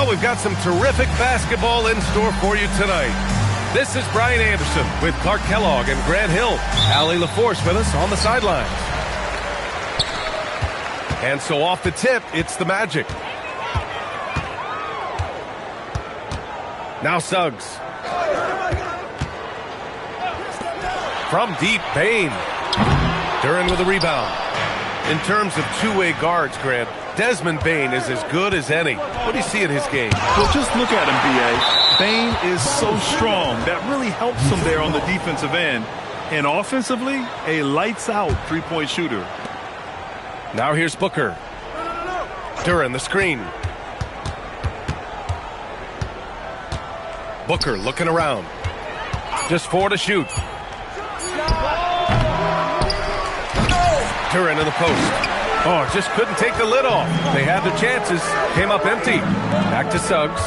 Well, we've got some terrific basketball in store for you tonight. This is Brian Anderson with Clark Kellogg and Grant Hill. Allie LaForce with us on the sidelines. And so off the tip, it's the Magic. Now Suggs. From deep, Bane. Duren with a rebound. In terms of two-way guards, Grant, Desmond Bane is as good as any. What do you see in his game? Well, just look at him, B.A. Bane is so strong. That really helps him there on the defensive end. And offensively, a lights-out three-point shooter. Now here's Booker. Duren, the screen. Booker looking around. Just 4 to shoot. Duren in the post. Oh, just couldn't take the lid off. They had their chances. Came up empty. Back to Suggs.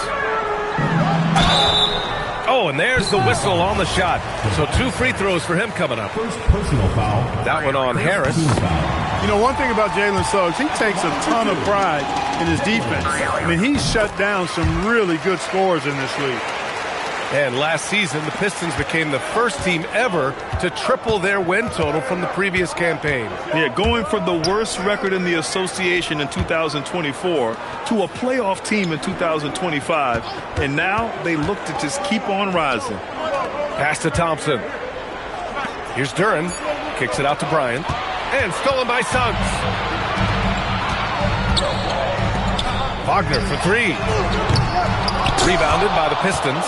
Oh, and there's the whistle on the shot. So 2 free throws for him coming up. First personal foul. That one on Harris. You know, one thing about Jalen Suggs, he takes a ton of pride in his defense. I mean, he's shut down some really good scorers in this league. And last season, the Pistons became the first team ever to triple their win total from the previous campaign. Yeah, going from the worst record in the association in 2024 to a playoff team in 2025. And now they look to just keep on rising. Pass to Thompson. Here's Duren. Kicks it out to Bryant. And stolen by Suggs. Wagner for 3. Rebounded by the Pistons.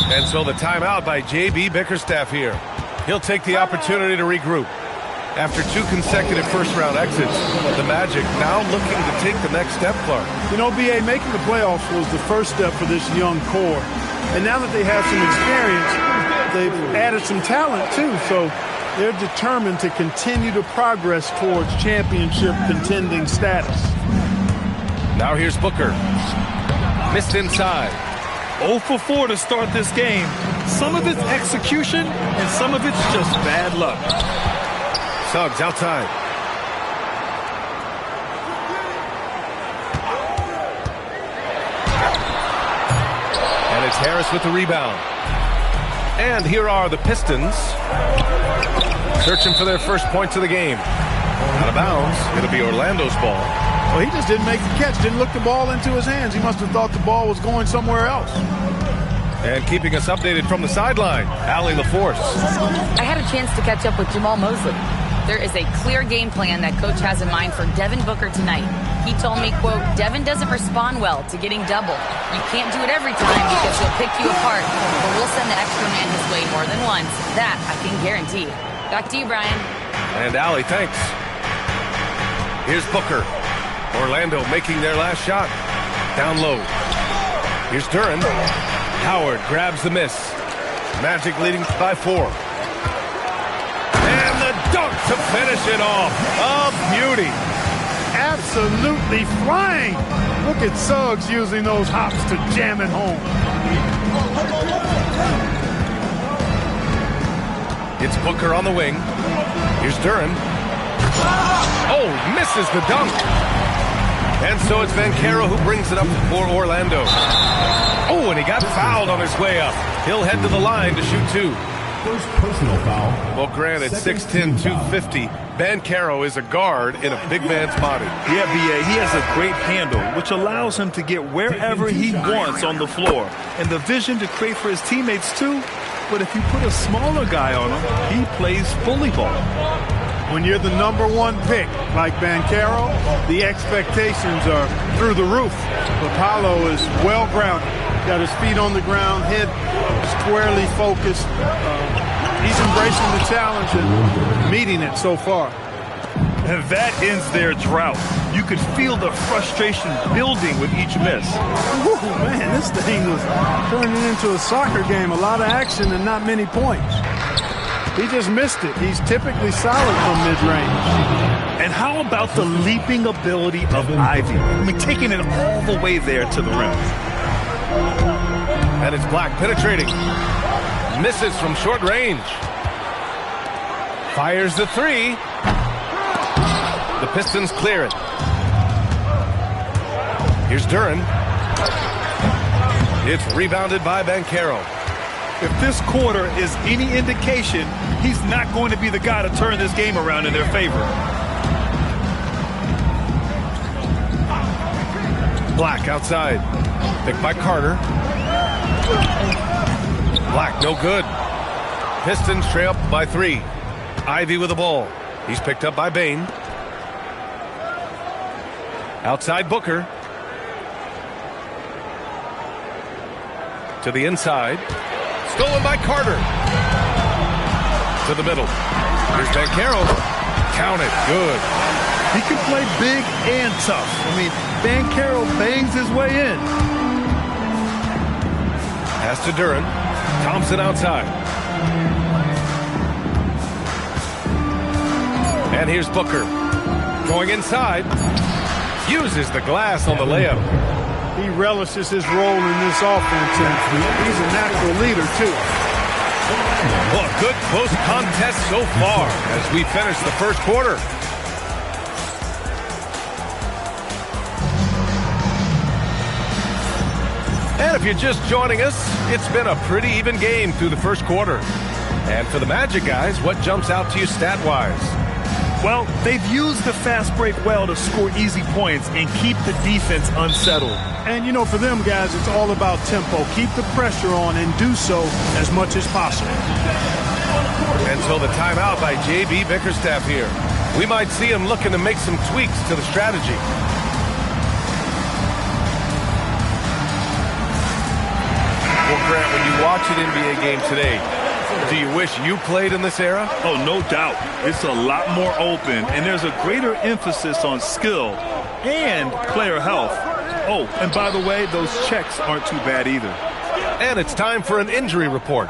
And so the timeout by J.B. Bickerstaff here. He'll take the opportunity to regroup. After 2 consecutive first-round exits, the Magic now looking to take the next step, Clark. You know, B.A., making the playoffs was the first step for this young core. And now that they have some experience, they've added some talent, too. So they're determined to continue to progress towards championship contending status. Now here's Booker. Missed inside. 0 for 4 to start this game. Some of it's execution, and some of it's just bad luck. Suggs outside. And it's Harris with the rebound. And here are the Pistons. Searching for their first points of the game. Out of bounds. It'll be Orlando's ball. Well, he just didn't make the catch, didn't look the ball into his hands. He must have thought the ball was going somewhere else. And keeping us updated from the sideline, Allie LaForce. I had a chance to catch up with Jamal Mosley. There is a clear game plan that coach has in mind for Devin Booker tonight. He told me, quote, Devin doesn't respond well to getting double. You can't do it every time because he'll pick you apart, but we'll send the extra man his way more than once. That I can guarantee. Back to you, Brian. And Allie, thanks. Here's Booker. Orlando making their last shot. Down low. Here's Duren. Howard grabs the miss. Magic leading by 4. And the dunk to finish it off. A beauty. Absolutely flying. Look at Suggs using those hops to jam it home. It's Booker on the wing. Here's Duren. Oh, misses the dunk. And so it's Banchero who brings it up for Orlando. Oh, and he got fouled on his way up. He'll head to the line to shoot 2. First personal foul. Well, granted, 6'10", 250. Banchero is a guard in a big man's body. Yeah, B.A., he has a great handle, which allows him to get wherever he wants on the floor. And the vision to create for his teammates, too. But if you put a smaller guy on him, he plays fully ball. When you're the #1 pick, like Banchero, the expectations are through the roof. But Paolo is well-grounded. Got his feet on the ground, head squarely focused. He's embracing the challenge and meeting it so far. And that ends their drought. You could feel the frustration building with each miss. Ooh, man, this thing was turning into a soccer game. A lot of action and not many points. He just missed it. He's typically solid from mid-range. And how about the leaping ability of Ivy? I mean, taking it all the way there to the rim. And it's Black penetrating. Misses from short range. Fires the 3. The Pistons clear it. Here's Duren. It's rebounded by Banchero. If this quarter is any indication, he's not going to be the guy to turn this game around in their favor. Black outside. Picked by Carter. Black, no good. Pistons trail up by 3. Ivy with the ball. He's picked up by Bane. Outside Booker. To the inside. Stolen by Carter. To the middle. Here's Banchero. Count it. Good. He can play big and tough. I mean, Banchero bangs his way in. Pass to Duren. Thompson outside. And here's Booker. Going inside. Uses the glass on the layup. He relishes his role in this offense, and he's a natural leader, too. Well, a good close contest so far as we finish the first quarter. And if you're just joining us, it's been a pretty even game through the first quarter. And for the Magic guys, what jumps out to you stat-wise? Well, they've used the fast break well to score easy points and keep the defense unsettled. And, you know, for them guys, it's all about tempo. Keep the pressure on and do so as much as possible. And so the timeout by J.B. Bickerstaff here. We might see him looking to make some tweaks to the strategy. Well, Grant, when you watch an NBA game today, do you wish you played in this era? Oh, no doubt. It's a lot more open, and there's a greater emphasis on skill and player health. Oh, and by the way, those checks aren't too bad either. And it's time for an injury report.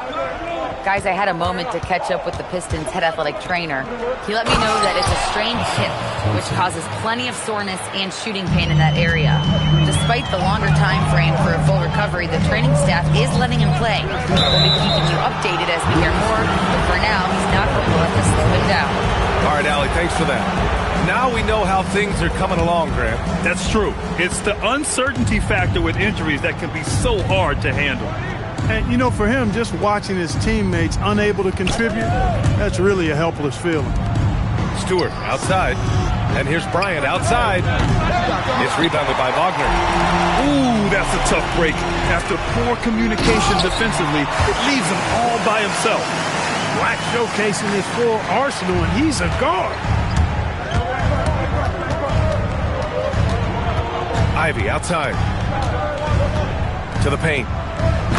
Guys, I had a moment to catch up with the Pistons head athletic trainer. He let me know that it's a strained hip, which causes plenty of soreness and shooting pain in that area. Despite the longer time frame for a full recovery, the training staff is letting him play. We'll be keeping you updated as we hear more, but for now, he's not going to let this slow him down. All right, Allie, thanks for that. Now we know how things are coming along, Grant. That's true. It's the uncertainty factor with injuries that can be so hard to handle. And, you know, for him, just watching his teammates unable to contribute, that's really a helpless feeling. Stewart outside. And here's Bryant outside. It's rebounded by Wagner. Ooh, that's a tough break. After poor communication defensively, it leaves him all by himself. Black showcasing his full arsenal, and he's a guard. Ivy outside. To the paint.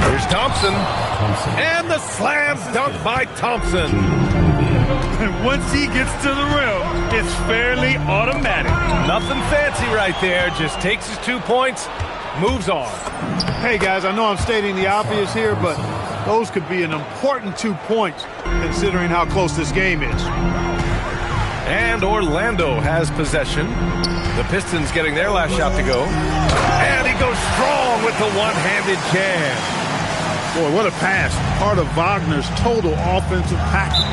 Here's Thompson. And the slam dunk by Thompson. And once he gets to the rim, it's fairly automatic. Nothing fancy right there. Just takes his 2 points, moves on. Hey, guys, I know I'm stating the obvious here, but those could be an important 2 points considering how close this game is. And Orlando has possession. The Pistons getting their last shot to go. And he goes strong with the one-handed jam. Boy, what a pass. Part of Wagner's total offensive package.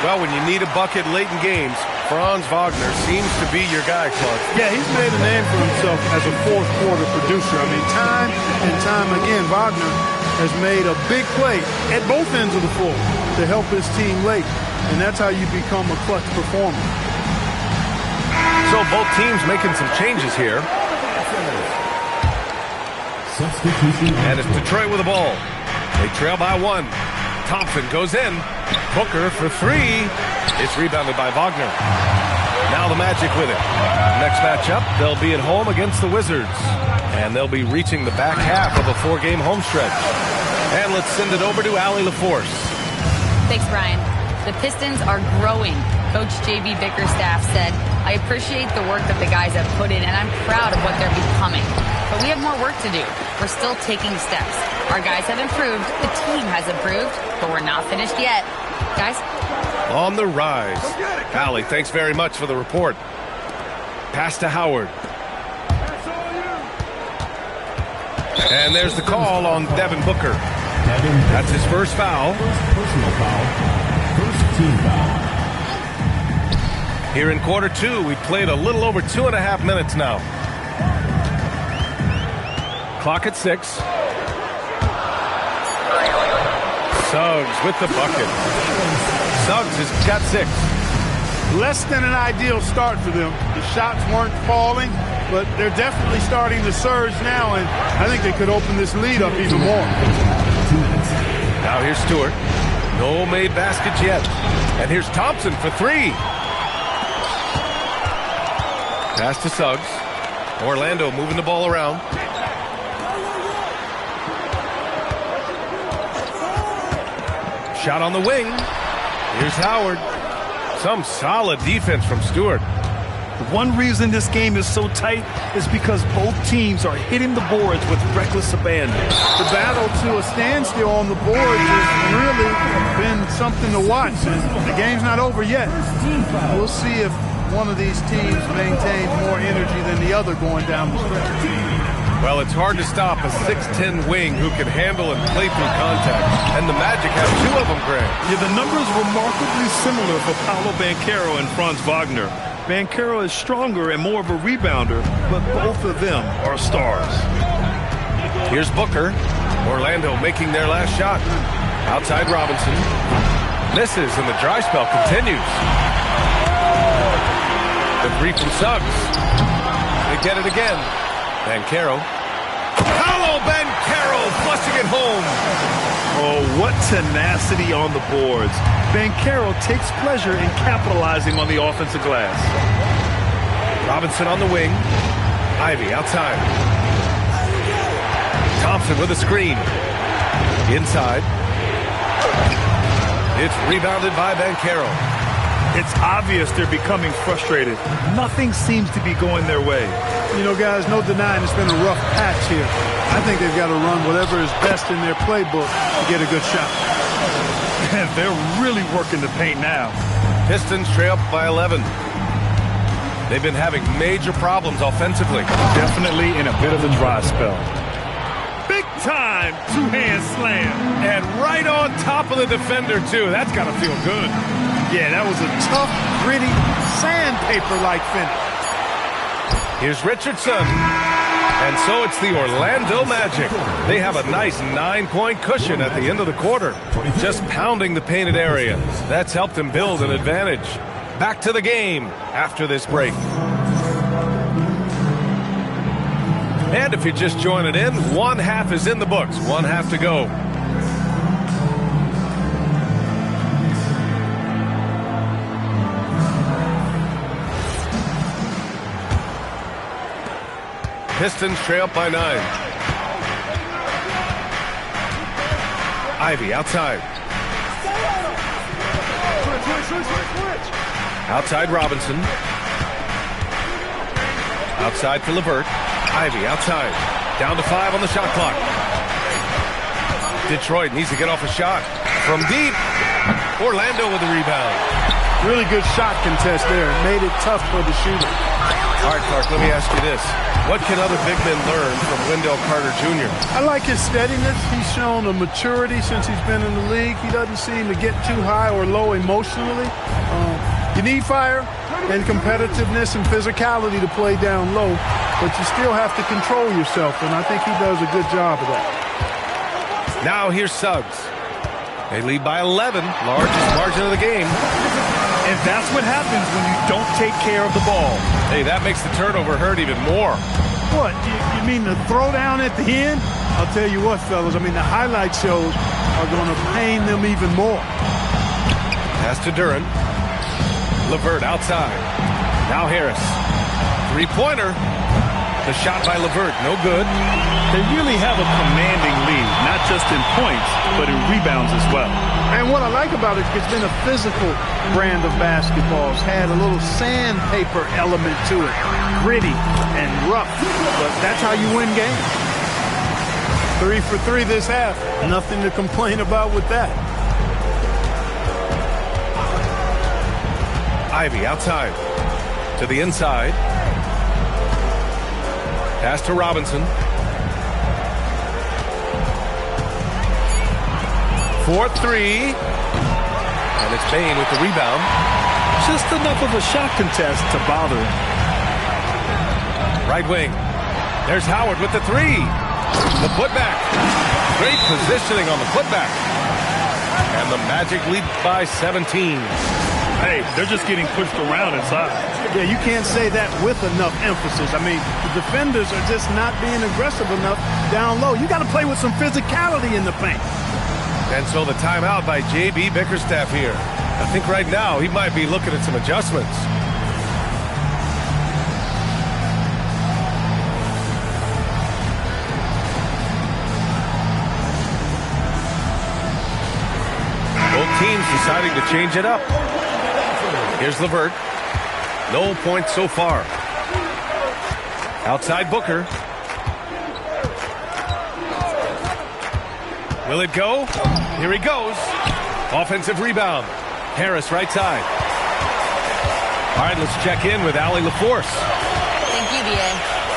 Well, when you need a bucket late in games, Franz Wagner seems to be your guy, Clark. Yeah, he's made a name for himself as a fourth-quarter producer. I mean, time and time again, Wagner has made a big play at both ends of the floor to help his team late. And that's how you become a clutch performer. So both teams making some changes here. And it's Detroit with the ball. They trail by 1. Thompson goes in. Booker for 3. It's rebounded by Wagner. Now the Magic with it. Next matchup, they'll be at home against the Wizards. And they'll be reaching the back half of a 4-game home stretch. And let's send it over to Allie LaForce. Thanks, Brian. The Pistons are growing. Coach J.B. Bickerstaff said, I appreciate the work that the guys have put in, and I'm proud of what they're becoming. But we have more work to do. We're still taking steps. Our guys have improved. The team has improved, but we're not finished yet. Guys? On the rise. Allie, thanks very much for the report. Pass to Howard. And there's the call on Devin Booker. That's his first foul. Personal foul. First team foul. Here in quarter 2, we played a little over 2.5 minutes now. Clock at 6. Suggs with the bucket. Suggs has got 6. Less than an ideal start for them. The shots weren't falling, but they're definitely starting to surge now, and I think they could open this lead up even more. Now here's Stewart. No made baskets yet. And here's Thompson for 3. Pass to Suggs. Orlando moving the ball around. Shot on the wing. Here's Howard. Some solid defense from Stewart. One reason this game is so tight is because both teams are hitting the boards with reckless abandon. The battle to a standstill on the boards has really been something to watch, and the game's not over yet. We'll see if one of these teams maintains more energy than the other going down the stretch. Well, it's hard to stop a 6'10 wing who can handle and play through contact. And the Magic have 2 of them, Greg. Yeah, the numbers remarkably similar for Paolo Banchero and Franz Wagner. Banchero is stronger and more of a rebounder, but both of them are stars. Here's Booker. Orlando making their last shot. Outside Robinson. Misses, and the dry spell continues. The 3 from Suggs. They get it again. Banchero. Paolo Banchero flushing it home. Oh, what tenacity on the boards. Banchero takes pleasure in capitalizing on the offensive glass. Robinson on the wing. Ivy outside. Thompson with a screen. Inside. It's rebounded by Banchero. It's obvious they're becoming frustrated. Nothing seems to be going their way. You know, guys, no denying it's been a rough patch here. I think they've got to run whatever is best in their playbook to get a good shot. And they're really working the paint now. Pistons trail up by 11. They've been having major problems offensively. Definitely in a bit of a dry spell. Big time two-hand slam. And right on top of the defender, too. That's got to feel good. Yeah, that was a tough, gritty, sandpaper-like finish. Here's Richardson. And so it's the Orlando Magic. They have a nice 9-point cushion at the end of the quarter. Just pounding the painted area. That's helped them build an advantage. Back to the game after this break. And if you're just joining in, 1 half is in the books. 1 half to go. Pistons trail up by 9. Ivy outside. Outside Robinson. Outside for LeVert. Ivy outside. Down to 5 on the shot clock. Detroit needs to get off a shot. From deep. Orlando with the rebound. Really good shot contest there. It made it tough for the shooter. All right, Clark, let me ask you this. What can other big men learn from Wendell Carter Jr.? I like his steadiness. He's shown a maturity since he's been in the league. He doesn't seem to get too high or low emotionally. You need fire and competitiveness and physicality to play down low, but you still have to control yourself, and I think he does a good job of that. Now here's Suggs. They lead by 11, largest margin of the game. And that's what happens when you don't take care of the ball. Hey, that makes the turnover hurt even more. What, you mean the throwdown at the end? I'll tell you what, fellas, I mean, the highlight shows are going to pain them even more. Pass to Duren. LeVert outside. Now Harris. Three-pointer. The shot by LeVert, no good. They really have a commanding lead, not just in points, but in rebounds as well. And what I like about it, it's been a physical brand of basketball. It's had a little sandpaper element to it. Gritty and rough, but that's how you win games. 3 for 3 this half. Nothing to complain about with that. Ivy outside. To the inside. Pass to Robinson. 4-3. And it's Bane with the rebound. Just enough of a shot contest to bother him. Right wing. There's Howard with the 3. The putback. Great positioning on the putback. And the Magic lead by 17. Hey, they're just getting pushed around inside. Yeah, you can't say that with enough emphasis. I mean, the defenders are just not being aggressive enough down low. You got to play with some physicality in the paint. And so the timeout by J.B. Bickerstaff here. I think right now he might be looking at some adjustments. Both teams deciding to change it up. Here's LeVert. No points so far. Outside Booker. Will it go? Here he goes. Offensive rebound. Harris right side. All right, let's check in with Allie LaForce. Thank you, B.A.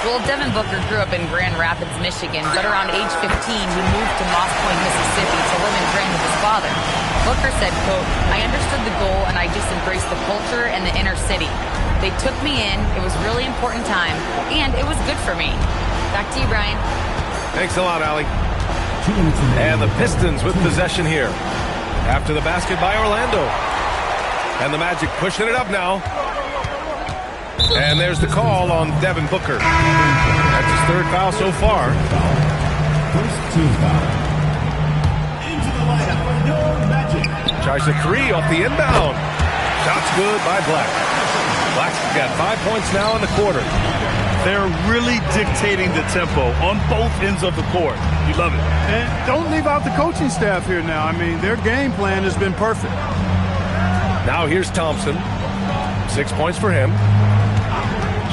Well, Devin Booker grew up in Grand Rapids, Michigan, but around age 15, he moved to Moss Point, Mississippi to live in Grand with his father. Booker said, quote, "I understood the goal and I just embraced the culture and the inner city. They took me in, it was a really important time, and it was good for me." Back to you, Brian. Thanks a lot, Allie. And the Pistons with possession here. After the basket by Orlando. And the Magic pushing it up now. And there's the call on Devin Booker. That's his third foul so far. First team foul. Into the lineup for your Magic. Tries a three off the inbound. Shot's good by Black. Black's got 5 points now in the quarter. They're really dictating the tempo on both ends of the court. You love it. And don't leave out the coaching staff here now. I mean, their game plan has been perfect. Now here's Thompson. 6 points for him.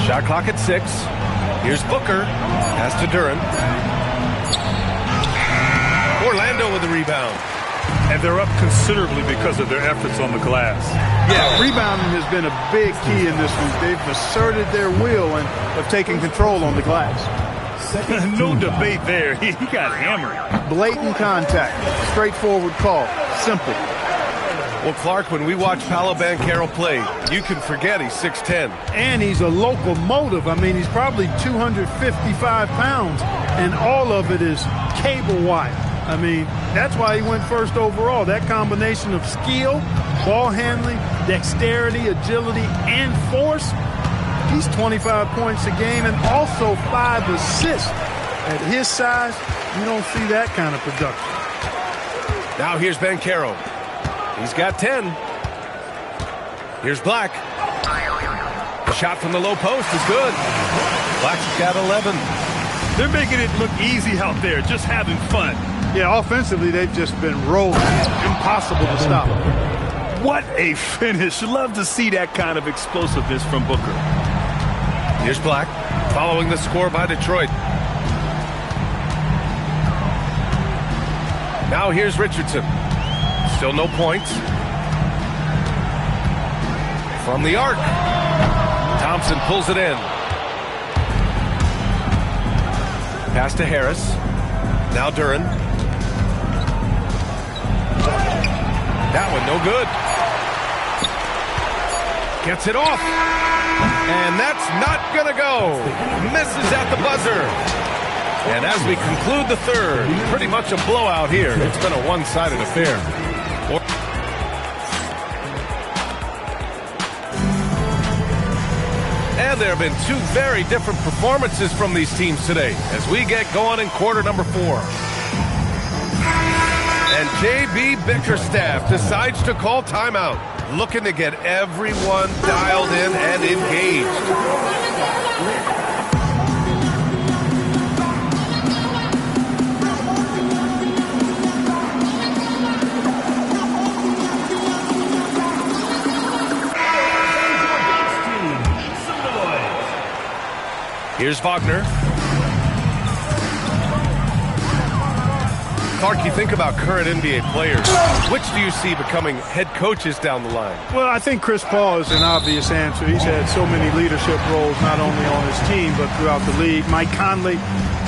Shot clock at 6. Here's Booker. Pass to Duren. Orlando with the rebound. And they're up considerably because of their efforts on the glass. Yeah, rebounding has been a big key in this one. They've asserted their will and have taken control on the glass. No debate there. He got hammered. Blatant contact. Straightforward call. Simple. Well, Clark, when we watch Paolo Banchero play, you can forget he's 6'10". And he's a locomotive. I mean, he's probably 255 pounds, and all of it is cable wire. I mean, that's why he went first overall. That combination of skill, ball handling, dexterity, agility, and force. He's 25 points a game and also 5 assists. At his size, you don't see that kind of production. Now here's Banchero. He's got 10. Here's Black. The shot from the low post is good. Black's got 11. They're making it look easy out there, just having fun. Yeah, offensively, they've just been rolling. Impossible to stop. What a finish. Love to see that kind of explosiveness from Booker. Here's Black, following the score by Detroit. Now here's Richardson. Still no points. From the arc. Thompson pulls it in. Pass to Harris. Now Duren. That one no good. Gets it off. And that's not going to go. Misses at the buzzer. And as we conclude the third, pretty much a blowout here. It's been a one-sided affair. And there have been two very different performances from these teams today as we get going in quarter number 4. And J.B. Bickerstaff decides to call timeout, looking to get everyone dialed in and engaged. Here's Wagner. Clark, you think about current NBA players. Which do you see becoming head coaches down the line? Well, I think Chris Paul is an obvious answer. He's had so many leadership roles, not only on his team, but throughout the league. Mike Conley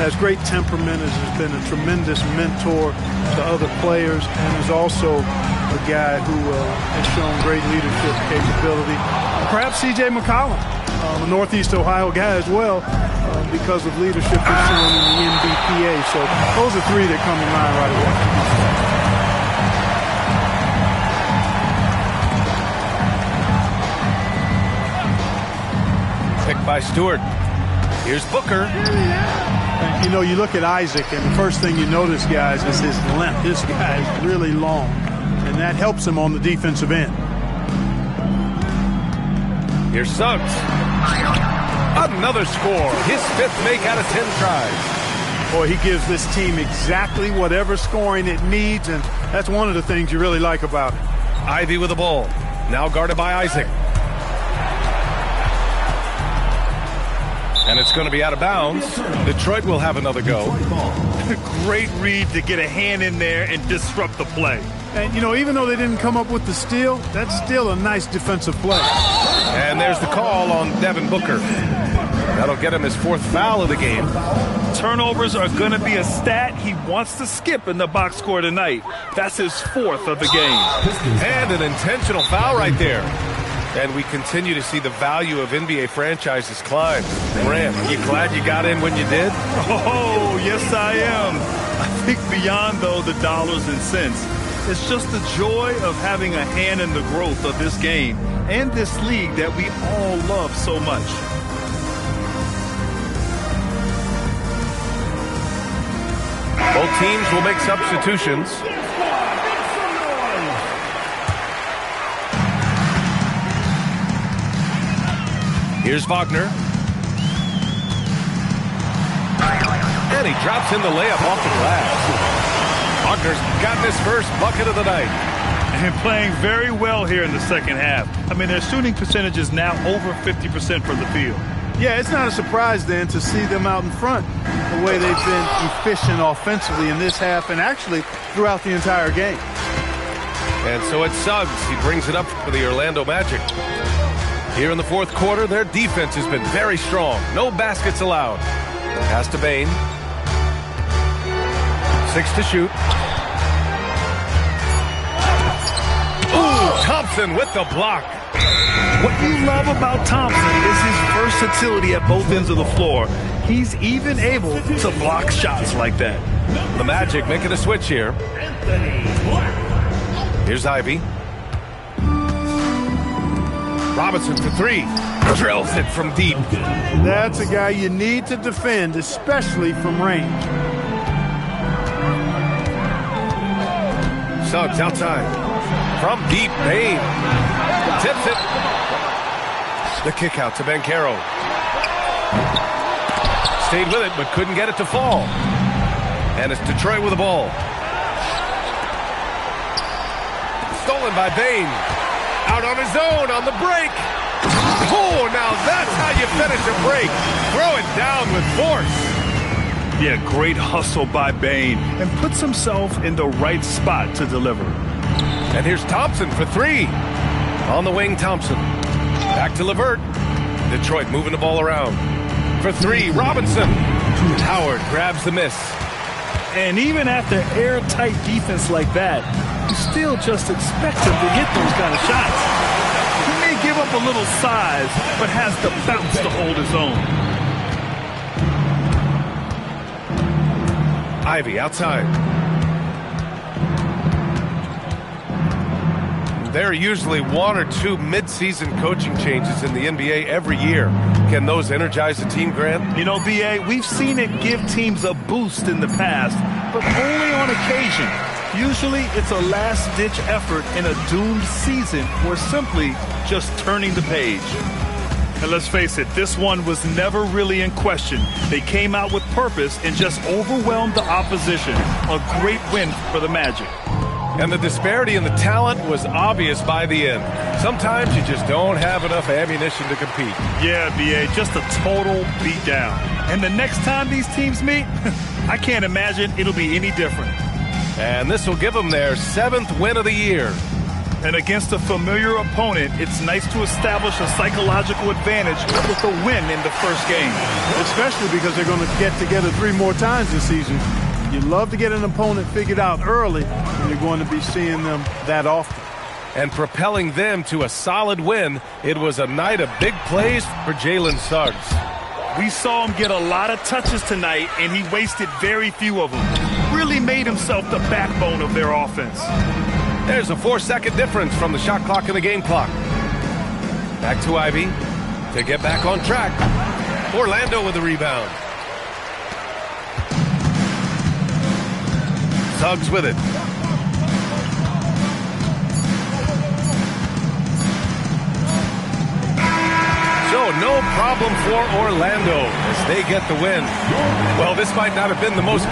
has great temperament, has been a tremendous mentor to other players, and is also a guy who has shown great leadership capability. Perhaps C.J. McCollum. a Northeast Ohio guy as well, because of leadership they've shown in the NBPA. So those are three that come to mind right away. Picked by Stewart. Here's Booker. You know, you look at Isaac, and the first thing you notice, guys, is his length. This guy is really long, and that helps him on the defensive end. Here's Suggs. Another score. His 5th make out of 10 tries. Boy, he gives this team exactly whatever scoring it needs, and that's one of the things you really like about it. Ivy with the ball. Now guarded by Isaac. And it's going to be out of bounds. Detroit will have another go. Great read to get a hand in there and disrupt the play. And, you know, even though they didn't come up with the steal, that's still a nice defensive play. And there's the call on Devin Booker. That'll get him his 4th foul of the game. Turnovers are going to be a stat he wants to skip in the box score tonight. That's his 4th of the game. And an intentional foul right there. And we continue to see the value of NBA franchises climb. Grant, you glad you got in when you did? Oh, yes, I am. I think beyond, though, the dollars and cents, it's just the joy of having a hand in the growth of this game and this league that we all love so much. Both teams will make substitutions. Here's Wagner. And he drops in the layup off the glass. Wagner's got his first bucket of the night. And playing very well here in the second half. I mean, their shooting percentage is now over 50% from the field. Yeah, it's not a surprise then to see them out in front the way they've been efficient offensively in this half and actually throughout the entire game. And so it's Suggs. He brings it up for the Orlando Magic. Here in the 4th quarter, their defense has been very strong. No baskets allowed. Pass to Bane. 6 to shoot. Ooh, Thompson with the block. What you love about Thompson is his versatility at both ends of the floor. He's even able to block shots like that. The Magic making a switch here. Here's Ivy. Robinson for 3. Drills it from deep. That's a guy you need to defend, especially from range. Suggs outside. From deep, Bane. Tips it. The kick out to Banchero. Stayed with it, but couldn't get it to fall. And it's Detroit with the ball. Stolen by Bane. Out on his own on the break. Oh, now that's how you finish a break. Throw it down with force. Yeah, great hustle by Bane and puts himself in the right spot to deliver. And here's Thompson for 3. On the wing, Thompson. Back to LeVert. Detroit moving the ball around. For 3, Robinson. Howard grabs the miss. And even after airtight defense like that, you still just expect him to hit those kind of shots. He may give up a little size, but has the bounce to hold his own. Ivy outside. There are usually 1 or 2 mid-season coaching changes in the NBA every year. Can those energize a team, Grant? You know, B.A., we've seen it give teams a boost in the past, but only on occasion. Usually it's a last-ditch effort in a doomed season or simply just turning the page. And let's face it, this one was never really in question. They came out with purpose and just overwhelmed the opposition. A great win for the Magic. And the disparity in the talent was obvious by the end. Sometimes you just don't have enough ammunition to compete. Yeah, B.A., just a total beatdown. And the next time these teams meet, I can't imagine it'll be any different. And this will give them their 7th win of the year. And against a familiar opponent, it's nice to establish a psychological advantage with a win in the first game. Especially because they're going to get together 3 more times this season. You love to get an opponent figured out early, and you're going to be seeing them that often. and propelling them to a solid win. It was a night of big plays for Jalen Suggs. We saw him get a lot of touches tonight, and he wasted very few of them. Really made himself the backbone of their offense. There's a 4-second difference from the shot clock and the game clock. Back to Ivy to get back on track. Orlando with the rebound. Suggs with it. So no problem for Orlando as they get the win. Well, this might not have been the most...